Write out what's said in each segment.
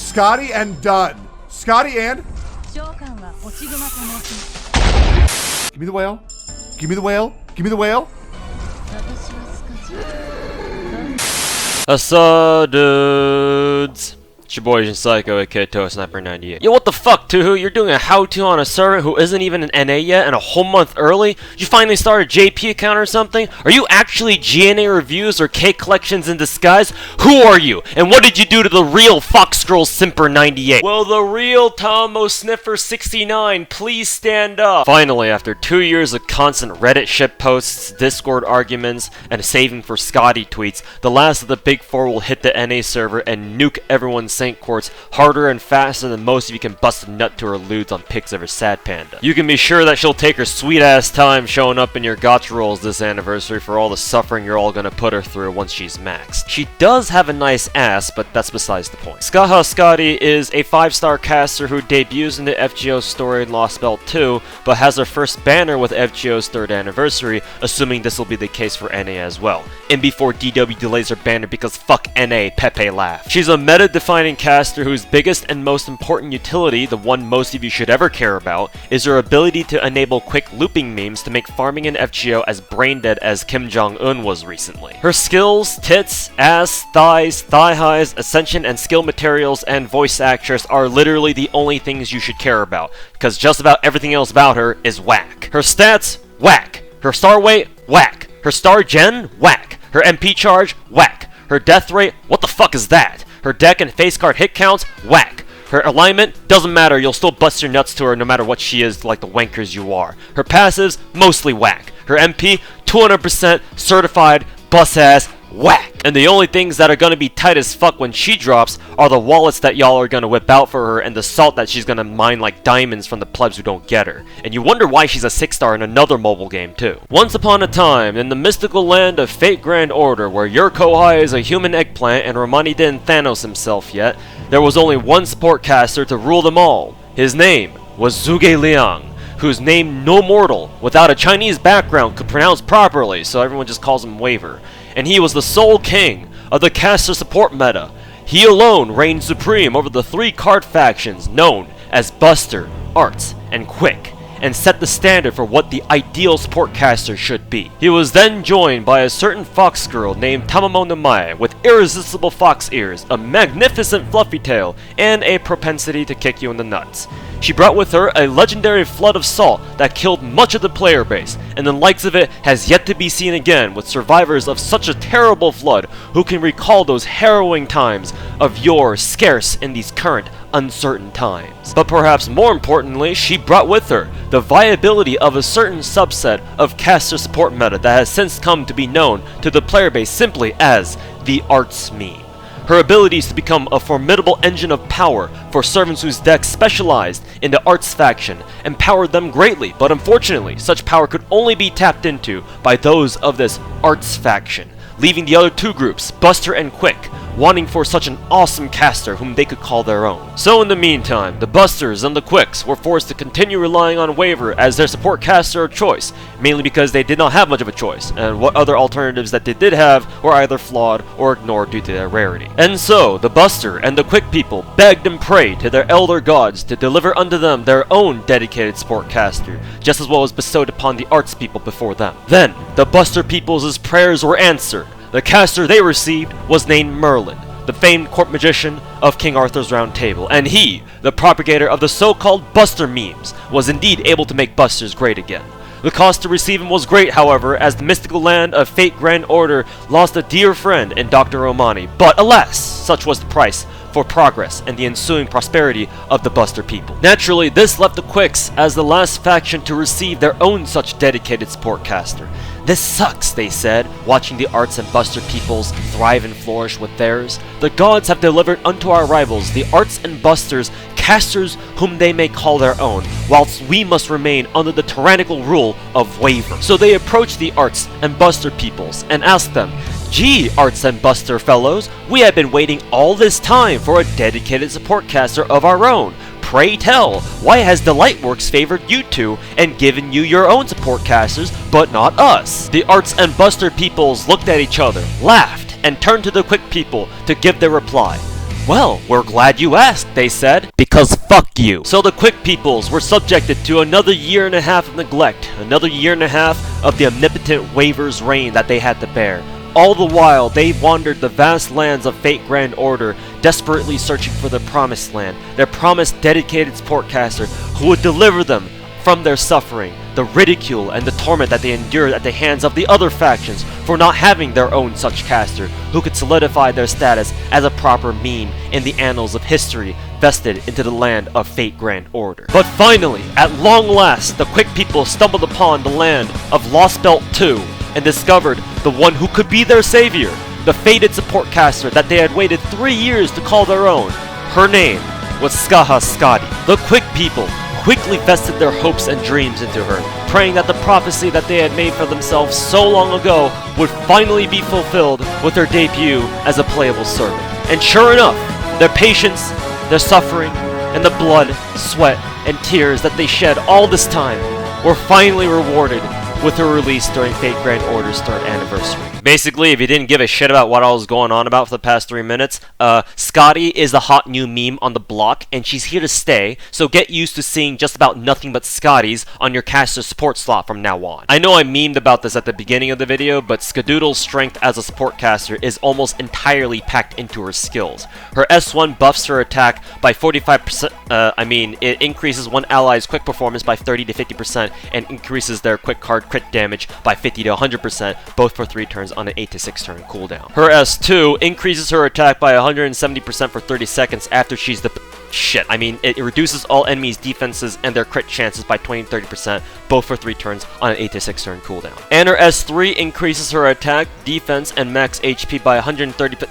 Scotty and done. Scotty and... Give me the whale. Give me the whale. Give me the whale. Asa dudes. It's your boy Psycho, aka Towa Sniper 98. Yo, what the fuck, Tuhu? You're doing a how-to on a servant who isn't even an NA yet and a whole month early? You finally started a JP account or something? Are you actually GNA reviews or cake collections in disguise? Who are you? And what did you do to the real Fox Girl Simper 98? Well, the real Tomo Sniffer 69, please stand up. Finally, after 2 years of constant Reddit shit posts, Discord arguments, and saving for Scotty tweets, the last of the big four will hit the NA server and nuke everyone's St. Courts harder and faster than most of you can bust a nut to her lewds on pics of her sad panda. You can be sure that she'll take her sweet ass time showing up in your gotcha rolls this anniversary for all the suffering you're all gonna put her through once she's maxed. She does have a nice ass, but that's besides the point. Scathach-Skadi is a 5-star caster who debuts in the FGO story in Lost Belt 2, but has her first banner with FGO's 3rd anniversary, assuming this will be the case for NA as well. And before DW delays her banner because fuck NA, Pepe laugh. She's a meta-defining caster whose biggest and most important utility, the one most of you should ever care about, is her ability to enable quick looping memes to make farming in FGO as brain-dead as Kim Jong-un was recently. Her skills, tits, ass, thighs, thigh-highs, ascension and skill materials, and voice actress are literally the only things you should care about, because just about everything else about her is whack. Her stats? Whack. Her star weight? Whack. Her star gen? Whack. Her MP charge? Whack. Her death rate? What the fuck is that? Her deck and face card hit counts? Whack. Her alignment? Doesn't matter, you'll still bust your nuts to her no matter what she is, like the wankers you are. Her passives? Mostly whack. Her MP? 200% certified bus ass whack. And the only things that are gonna be tight as fuck when she drops are the wallets that y'all are gonna whip out for her and the salt that she's gonna mine like diamonds from the plebs who don't get her. And you wonder why she's a 6-star in another mobile game too. Once upon a time, in the mystical land of Fate Grand Order, where your Kohai is a human eggplant and Romani didn't Thanos himself yet, there was only one support caster to rule them all. His name was Zhuge Liang, whose name no mortal without a Chinese background could pronounce properly, so everyone just calls him Waver. And he was the sole king of the caster support meta. He alone reigned supreme over the 3 card factions known as Buster, Arts, and Quick, and set the standard for what the ideal support caster should be. He was then joined by a certain fox girl named Tamamo Namae with irresistible fox ears, a magnificent fluffy tail, and a propensity to kick you in the nuts. She brought with her a legendary flood of salt that killed much of the player base, and the likes of it has yet to be seen again with survivors of such a terrible flood who can recall those harrowing times of yore scarce in these current uncertain times. But perhaps more importantly, she brought with her the viability of a certain subset of caster support meta that has since come to be known to the player base simply as the Arts meme. Her abilities to become a formidable engine of power for servants whose decks specialized in the Arts faction empowered them greatly, but unfortunately, such power could only be tapped into by those of this Arts faction, leaving the other 2 groups, Buster and Quick, wanting for such an awesome caster whom they could call their own. So in the meantime, the Busters and the Quicks were forced to continue relying on Waver as their support caster of choice, mainly because they did not have much of a choice, and what other alternatives that they did have were either flawed or ignored due to their rarity. And so, the Buster and the Quick people begged and prayed to their elder gods to deliver unto them their own dedicated support caster, just as well as bestowed upon the Arts people before them. Then, the Buster people's prayers were answered. The caster they received was named Merlin, the famed court magician of King Arthur's Round Table, and he, the propagator of the so-called Buster memes, was indeed able to make Busters great again. The cost to receive him was great, however, as the mystical land of Fate Grand Order lost a dear friend in Dr. Romani, but alas, such was the price for progress and the ensuing prosperity of the Buster people. Naturally, this left the Quicks as the last faction to receive their own such dedicated support caster. This sucks, they said, watching the Arts and Buster peoples thrive and flourish with theirs. The gods have delivered unto our rivals, the Arts and Busters, casters whom they may call their own, whilst we must remain under the tyrannical rule of Waver. So they approached the Arts and Buster peoples and asked them, "Gee, Arts and Buster fellows, we have been waiting all this time for a dedicated support caster of our own. Pray tell, why has the Lightworks favored you two and given you your own support casters, but not us?" The Arts and Buster peoples looked at each other, laughed, and turned to the Quick people to give their reply. Well, we're glad you asked, they said, because fuck you. So the Quick Peoples were subjected to another year and a half of neglect, another year and a half of the omnipotent Waver's reign that they had to bear. All the while, they wandered the vast lands of Fate Grand Order, desperately searching for their promised land, their promised dedicated sportcaster who would deliver them from their suffering, the ridicule and the torment that they endured at the hands of the other factions for not having their own such caster who could solidify their status as a proper meme in the annals of history vested into the land of Fate Grand Order. But finally, at long last, the Quick People stumbled upon the land of Lost Belt 2 and discovered the one who could be their savior, the fated support caster that they had waited 3 years to call their own. Her name was Scathach-Skadi. The Quick People quickly vested their hopes and dreams into her, praying that the prophecy that they had made for themselves so long ago would finally be fulfilled with their debut as a playable servant. And sure enough, their patience, their suffering, and the blood, sweat, and tears that they shed all this time were finally rewarded with her release during Fate Grand Order's 3rd anniversary. Basically, if you didn't give a shit about what I was going on about for the past 3 minutes, Scotty is the hot new meme on the block, and she's here to stay, so get used to seeing just about nothing but Scotties on your caster support slot from now on. I know I memed about this at the beginning of the video, but Skadoodle's strength as a support caster is almost entirely packed into her skills. Her S1 buffs her attack by 45%, it increases one ally's quick performance by 30 to 50% and increases their quick card crit damage by 50 to 100%, both for 3 turns on an 8 to 6 turn cooldown. Her S2 increases her attack by 170% for 30 seconds after she's it reduces all enemies' defenses and their crit chances by 20 to 30%, both for 3 turns on an 8 to 6 turn cooldown. And her S3 increases her attack, defense, and max HP by 130%.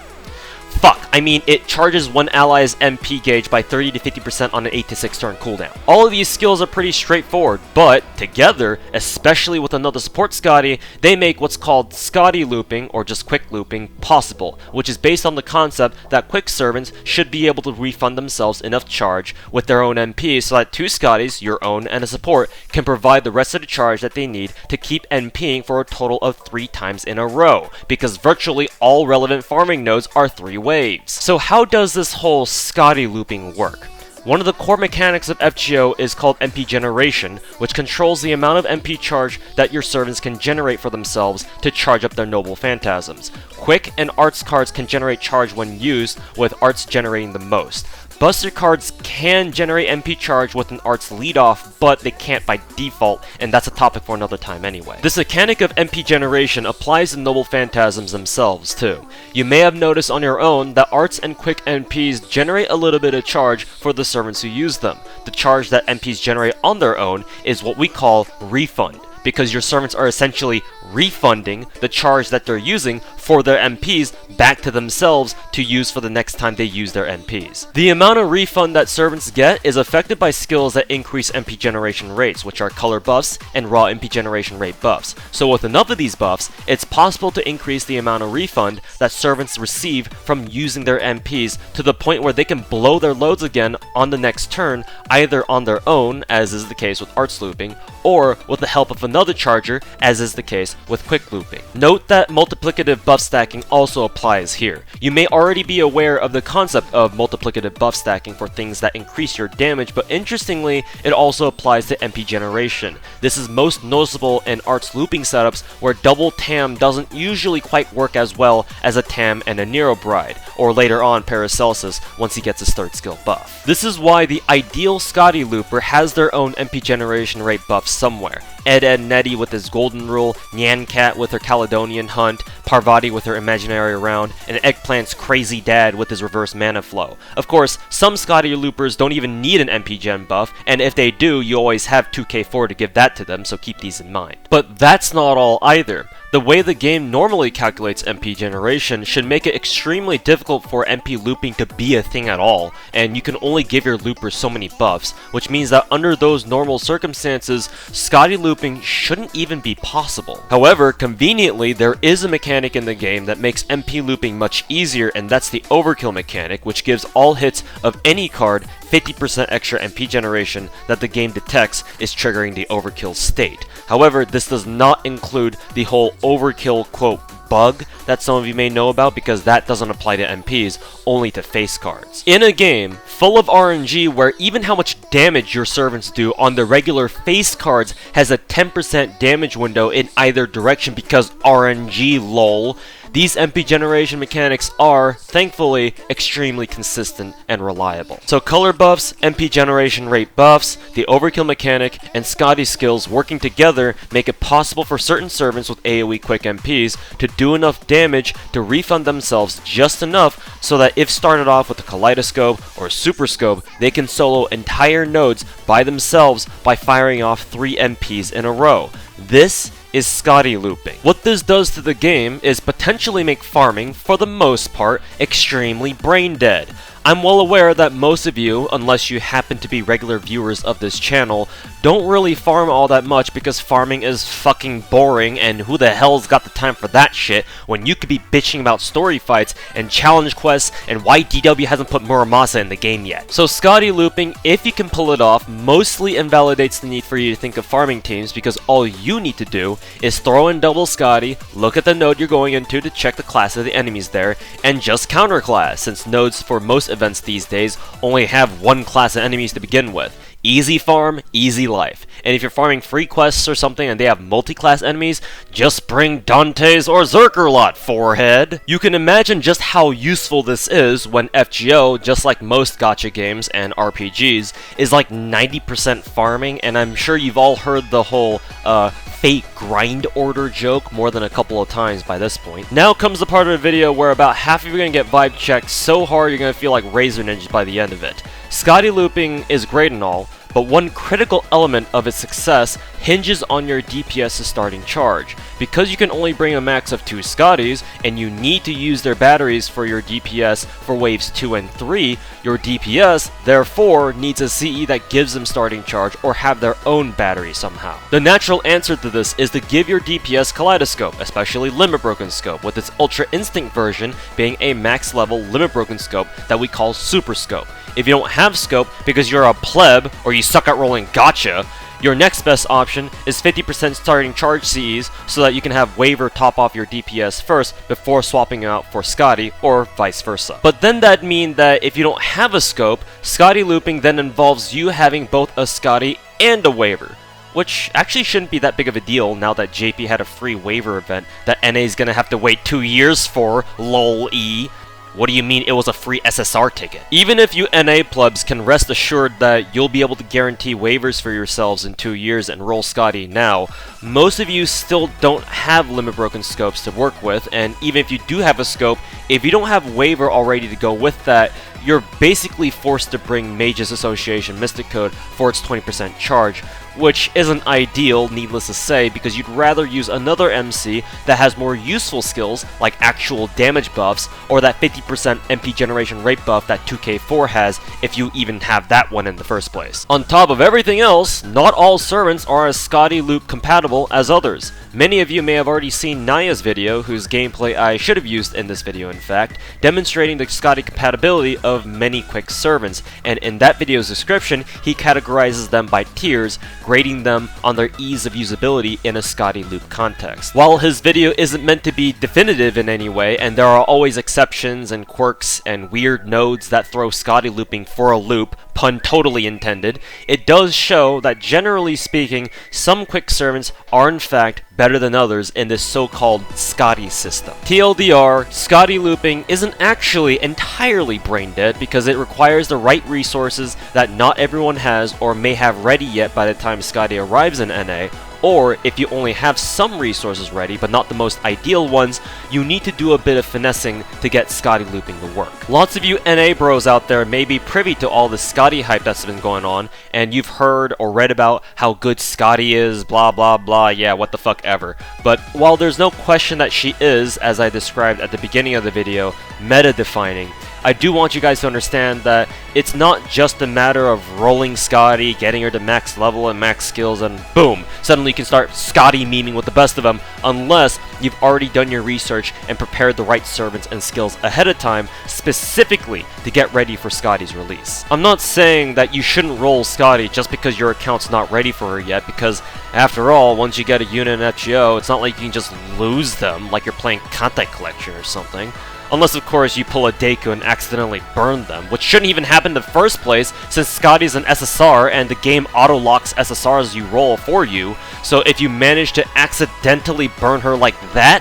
It charges one ally's MP gauge by 30 to 50% on an 8 to 6 turn cooldown. All of these skills are pretty straightforward, but together, especially with another support Scotty, they make what's called Scotty looping, or just quick looping, possible, which is based on the concept that quick servants should be able to refund themselves enough charge with their own MP so that 2 Scotties, your own and a support, can provide the rest of the charge that they need to keep MPing for a total of 3 times in a row, because virtually all relevant farming nodes are 3 waves. So how does this whole Scotty looping work? One of the core mechanics of FGO is called MP generation, which controls the amount of MP charge that your servants can generate for themselves to charge up their noble phantasms. Quick and arts cards can generate charge when used, with arts generating the most. Buster cards can generate MP charge with an arts lead-off, but they can't by default, and that's a topic for another time anyway. This mechanic of MP generation applies to noble phantasms themselves too. You may have noticed on your own that arts and quick MPs generate a little bit of charge for the servants who use them. The charge that MPs generate on their own is what we call refund, because your servants are essentially refunding the charge that they're using for their MPs back to themselves to use for the next time they use their MPs. The amount of refund that servants get is affected by skills that increase MP generation rates, which are color buffs and raw MP generation rate buffs. So with enough of these buffs, it's possible to increase the amount of refund that servants receive from using their MPs to the point where they can blow their loads again on the next turn, either on their own, as is the case with arts looping, or with the help of another charger, as is the case with quick looping. Note that multiplicative buff stacking also applies here. You may already be aware of the concept of multiplicative buff stacking for things that increase your damage, but interestingly, it also applies to MP generation. This is most noticeable in arts looping setups where double TAM doesn't usually quite work as well as a TAM and a Nero Bride, or later on Paracelsus once he gets his 3rd skill buff. This is why the ideal Scotty looper has their own MP generation rate buff somewhere. Ed Nettie with his golden rule, Nyan Cat with her Caledonian hunt, Parvati with her imaginary round, and Eggplant's crazy dad with his reverse mana flow. Of course, some Scotty loopers don't even need an MP gen buff, and if they do, you always have 2k4 to give that to them, so keep these in mind. But that's not all either. The way the game normally calculates MP generation should make it extremely difficult for MP looping to be a thing at all, and you can only give your loopers so many buffs, which means that under those normal circumstances, Scotty looping shouldn't even be possible. However, conveniently, there is a mechanic in the game that makes MP looping much easier, and that's the overkill mechanic, which gives all hits of any card 50% extra MP generation that the game detects is triggering the overkill state. However, this does not include the whole overkill, quote, bug that some of you may know about, because that doesn't apply to MPs, only to face cards. In a game full of RNG where even how much damage your servants do on the regular face cards has a 10% damage window in either direction because RNG lol, these MP generation mechanics are, thankfully, extremely consistent and reliable. So color buffs, MP generation rate buffs, the overkill mechanic, and Skadi skills working together make it possible for certain servants with AoE quick MPs to do enough damage to refund themselves just enough so that if started off with a Kaleidoscope or Super Scope, they can solo entire nodes by themselves by firing off 3 MPs in a row. This is Skadi looping. What this does to the game is potentially make farming, for the most part, extremely brain dead. I'm well aware that most of you, unless you happen to be regular viewers of this channel, don't really farm all that much because farming is fucking boring, and who the hell's got the time for that shit when you could be bitching about story fights and challenge quests and why DW hasn't put Muramasa in the game yet. So Skadi looping, if you can pull it off, mostly invalidates the need for you to think of farming teams, because all you need to do is throw in double Skadi, look at the node you're going into to check the class of the enemies there, and just counterclass, since nodes for most events these days only have one class of enemies to begin with. Easy farm, easy life. And if you're farming free quests or something and they have multi-class enemies, just bring Dante's or Zerkerlot, forehead. You can imagine just how useful this is when FGO, just like most gacha games and RPGs, is like 90% farming, and I'm sure you've all heard the whole fate grind order joke more than a couple of times by this point. Now comes the part of the video where about half of you are going to get vibe checked so hard you're going to feel like Razor Ninjas by the end of it. Skadi looping is great and all, but one critical element of its success hinges on your DPS's starting charge. Because you can only bring a max of 2 Skadis, and you need to use their batteries for your DPS for waves 2 and 3, your DPS, therefore, needs a CE that gives them starting charge or have their own battery somehow. The natural answer to this is to give your DPS Kaleidoscope, especially Limit Broken Scope, with its Ultra Instinct version being a max level Limit Broken Scope that we call Super Scope. If you don't have Scope because you're a pleb or you suck at rolling gacha, your next best option is 50% starting charge CEs so that you can have Waver top off your DPS first before swapping out for Skadi, or vice versa. But then that'd mean that if you don't have a Scope, Skadi looping then involves you having both a Skadi and a Waver, which actually shouldn't be that big of a deal now that JP had a free Waver event that NA's gonna have to wait 2 years for, lol-e. What do you mean it was a free SSR ticket? Even if you NA plebs can rest assured that you'll be able to guarantee waivers for yourselves in 2 years and roll Skadi now, most of you still don't have limit broken scopes to work with, and even if you do have a scope, if you don't have waiver already to go with that, you're basically forced to bring Mages Association Mystic Code for its 20% charge, which isn't ideal, needless to say, because you'd rather use another MC that has more useful skills, like actual damage buffs, or that 50% MP generation rate buff that 2K4 has, if you even have that one in the first place. On top of everything else, not all servants are as Skadi loop compatible as others. Many of you may have already seen Naya's video, whose gameplay I should have used in this video in fact, demonstrating the Skadi compatibility of many quick servants, and in that video's description, he categorizes them by tiers, grading them on their ease of usability in a Skadi loop context. While his video isn't meant to be definitive in any way, and there are always exceptions and quirks and weird nodes that throw Skadi looping for a loop, pun totally intended, it does show that generally speaking, some quick servants are in fact better than others in this so-called Skadi system. TLDR, Skadi looping isn't actually entirely brain dead because it requires the right resources that not everyone has or may have ready yet by the time Skadi arrives in NA, or if you only have some resources ready but not the most ideal ones, you need to do a bit of finessing to get Skadi looping to work. Lots of you NA bros out there may be privy to all the Skadi hype that's been going on, and you've heard or read about how good Skadi is, blah blah blah, yeah, what the fuck ever. But while there's no question that she is, as I described at the beginning of the video, meta-defining, I do want you guys to understand that it's not just a matter of rolling Skadi, getting her to max level and max skills, and boom, suddenly you can start Skadi memeing with the best of them, unless you've already done your research and prepared the right servants and skills ahead of time, specifically to get ready for Skadi's release. I'm not saying that you shouldn't roll Skadi just because your account's not ready for her yet, because after all, once you get a unit in FGO, it's not like you can just lose them like you're playing Contact Collection or something. Unless, of course, you pull a Deku and accidentally burn them, which shouldn't even happen in the first place, since Skadi's an SSR and the game auto-locks SSRs you roll for you, so if you manage to accidentally burn her like that,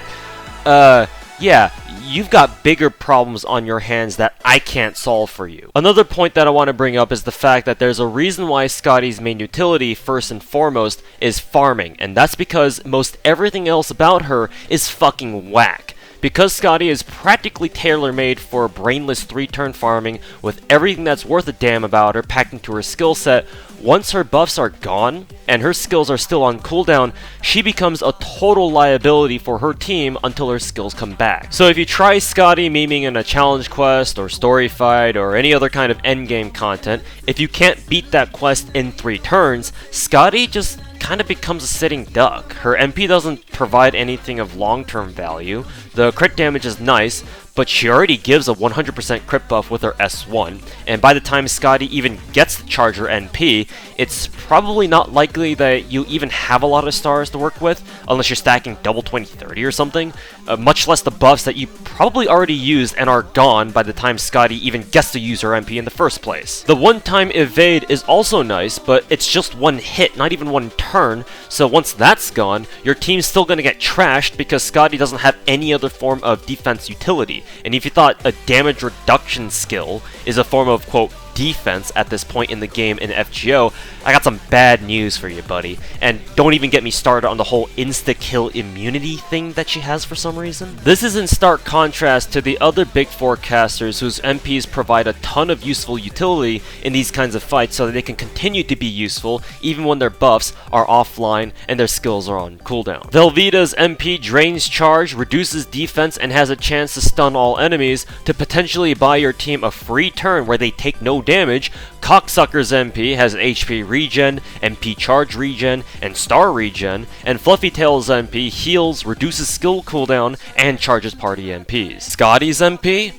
yeah, you've got bigger problems on your hands that I can't solve for you. Another point that I want to bring up is the fact that there's a reason why Skadi's main utility, first and foremost, is farming, and that's because most everything else about her is fucking whack. Because Skadi is practically tailor-made for brainless 3-turn farming, with everything that's worth a damn about her packed into her skill set, once her buffs are gone, and her skills are still on cooldown, she becomes a total liability for her team until her skills come back. So if you try Skadi memeing in a challenge quest, or story fight, or any other kind of endgame content, if you can't beat that quest in 3 turns, Skadi just kind of becomes a sitting duck. Her MP doesn't provide anything of long-term value, the crit damage is nice, but she already gives a 100% crit buff with her S1, and by the time Skadi even gets the charger NP, it's probably not likely that you even have a lot of stars to work with, unless you're stacking double 20-30 or something, much less the buffs that you probably already used and are gone by the time Skadi even gets to use her MP in the first place. The one-time evade is also nice, but it's just one hit, not even one turn, so once that's gone, your team's still gonna get trashed because Skadi doesn't have any other form of defense utility. And if you thought a damage reduction skill is a form of, quote, defense at this point in the game in FGO, I got some bad news for you, buddy. And don't even get me started on the whole insta-kill immunity thing that she has for some reason. This is in stark contrast to the other big 4 casters whose MPs provide a ton of useful utility in these kinds of fights so that they can continue to be useful even when their buffs are offline and their skills are on cooldown. Velveeta's MP drains charge, reduces defense, and has a chance to stun all enemies to potentially buy your team a free turn where they take no damage. Cocksucker's MP has an HP regen, MP charge regen, and star regen, and Fluffytail's MP heals, reduces skill cooldown, and charges party MPs. Skadi's MP?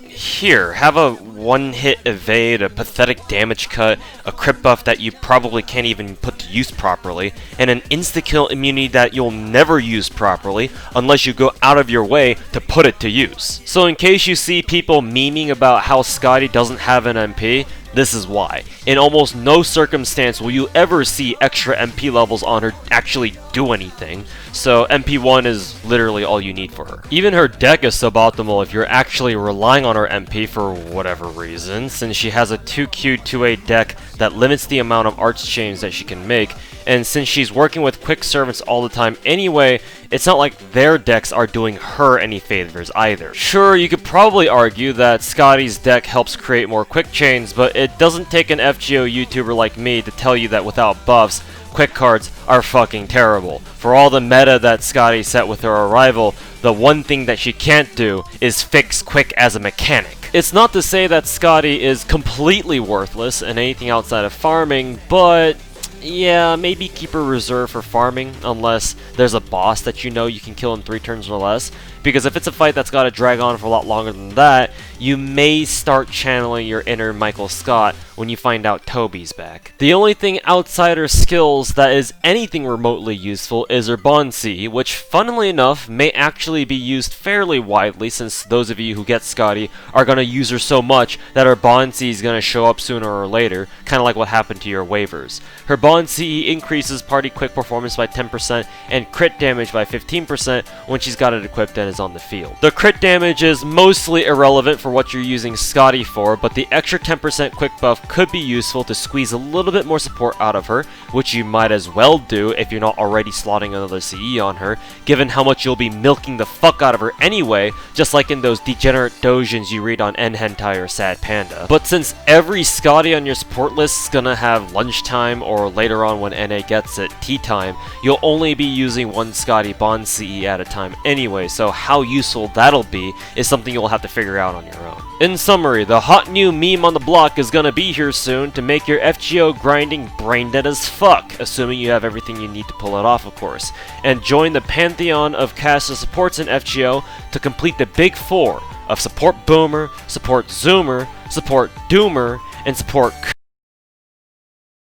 Here, have a one-hit evade, a pathetic damage cut, a crit buff that you probably can't even put to use properly, and an insta-kill immunity that you'll never use properly unless you go out of your way to put it to use. So in case you see people memeing about how Skadi doesn't have an MP, this is why. In almost no circumstance will you ever see extra MP levels on her actually do anything, so MP1 is literally all you need for her. Even her deck is suboptimal if you're actually relying on her MP for whatever reason, since she has a 2Q 2A deck that limits the amount of arch chains that she can make, and since she's working with quick servants all the time anyway, it's not like their decks are doing her any favors either. Sure, you could probably argue that Skadi's deck helps create more quick chains, but it doesn't take an FGO YouTuber like me to tell you that without buffs, quick cards are fucking terrible. For all the meta that Skadi set with her arrival, the one thing that she can't do is fix quick as a mechanic. It's not to say that Skadi is completely worthless in anything outside of farming, but yeah, maybe keep her reserved for farming unless there's a boss that you know you can kill in 3 turns or less, because if it's a fight that's got to drag on for a lot longer than that, you may start channeling your inner Michael Scott when you find out Toby's back. The only thing outside her skills that is anything remotely useful is her Bonsi, which funnily enough may actually be used fairly widely, since those of you who get Skadi are going to use her so much that her Bonsi is going to show up sooner or later, kind of like what happened to your waivers. Her Bonsi increases party quick performance by 10% and crit damage by 15% when she's got it equipped and is on the field. The crit damage is mostly irrelevant for what you're using Skadi for, but the extra 10% quick buff could be useful to squeeze a little bit more support out of her, which you might as well do if you're not already slotting another CE on her, given how much you'll be milking the fuck out of her anyway, just like in those degenerate dojins you read on N Hentai or Sad Panda. But since every Skadi on your support list is gonna have lunchtime or later on when NA gets it, tea time, you'll only be using one Skadi Bond CE at a time anyway, so how useful that'll be is something you'll have to figure out on your own. In summary, the hot new meme on the block is gonna be here soon to make your FGO grinding brain dead as fuck, assuming you have everything you need to pull it off, of course, and join the pantheon of cast of supports in FGO to complete the big four of support Boomer, support Zoomer, support Doomer, and support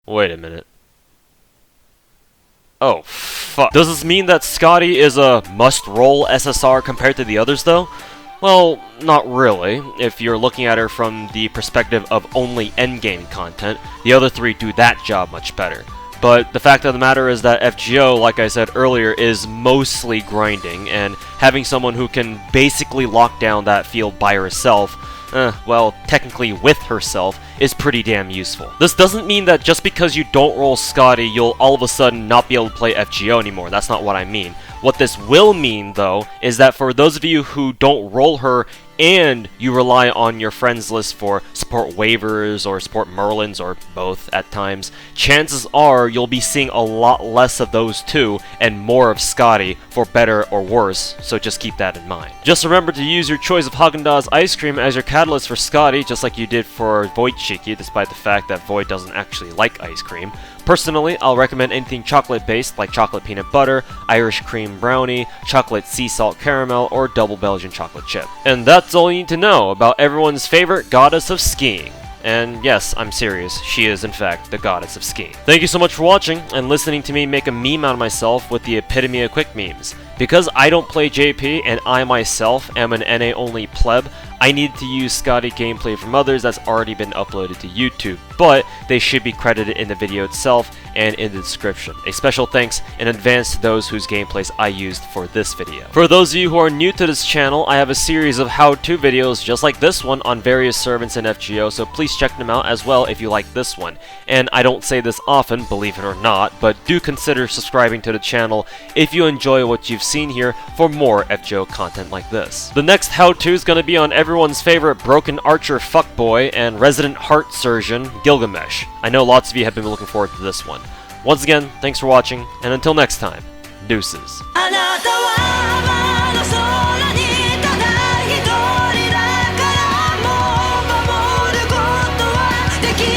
Wait a minute. Oh, fuck. Does this mean that Skadi is a must-roll SSR compared to the others, though? Well, not really. If you're looking at her from the perspective of only endgame content, the other three do that job much better. But the fact of the matter is that FGO, like I said earlier, is mostly grinding, and having someone who can basically lock down that field by herself, well, technically with herself, is pretty damn useful. This doesn't mean that just because you don't roll Skadi, you'll all of a sudden not be able to play FGO anymore. That's not what I mean. What this will mean, though, is that for those of you who don't roll her and you rely on your friends list for support waivers or support Merlins or both at times, chances are you'll be seeing a lot less of those two and more of Skadi, for better or worse, so just keep that in mind. Just remember to use your choice of Haagen-Dazs ice cream as your catalyst for Skadi, just like you did for Void Cheeky, despite the fact that Void doesn't actually like ice cream. Personally, I'll recommend anything chocolate-based like chocolate peanut butter, Irish cream brownie, chocolate sea salt caramel, or double Belgian chocolate chip. And that's all you need to know about everyone's favorite goddess of skiing. And yes, I'm serious, she is in fact the goddess of skiing. Thank you so much for watching and listening to me make a meme out of myself with the epitome of quick memes. Because I don't play JP and I myself am an NA-only pleb, I need to use Skadi gameplay from others that's already been uploaded to YouTube, but they should be credited in the video itself and in the description. A special thanks in advance to those whose gameplays I used for this video. For those of you who are new to this channel, I have a series of how-to videos just like this one on various servants in FGO, so please check them out as well if you like this one. And I don't say this often, believe it or not, but do consider subscribing to the channel if you enjoy what you've seen here for more FGO content like this. The next how-to is going to be on everyone's favorite broken archer fuckboy and resident heart surgeon, Gilgamesh. I know lots of you have been looking forward to this one. Once again, thanks for watching, and until next time, deuces. "でき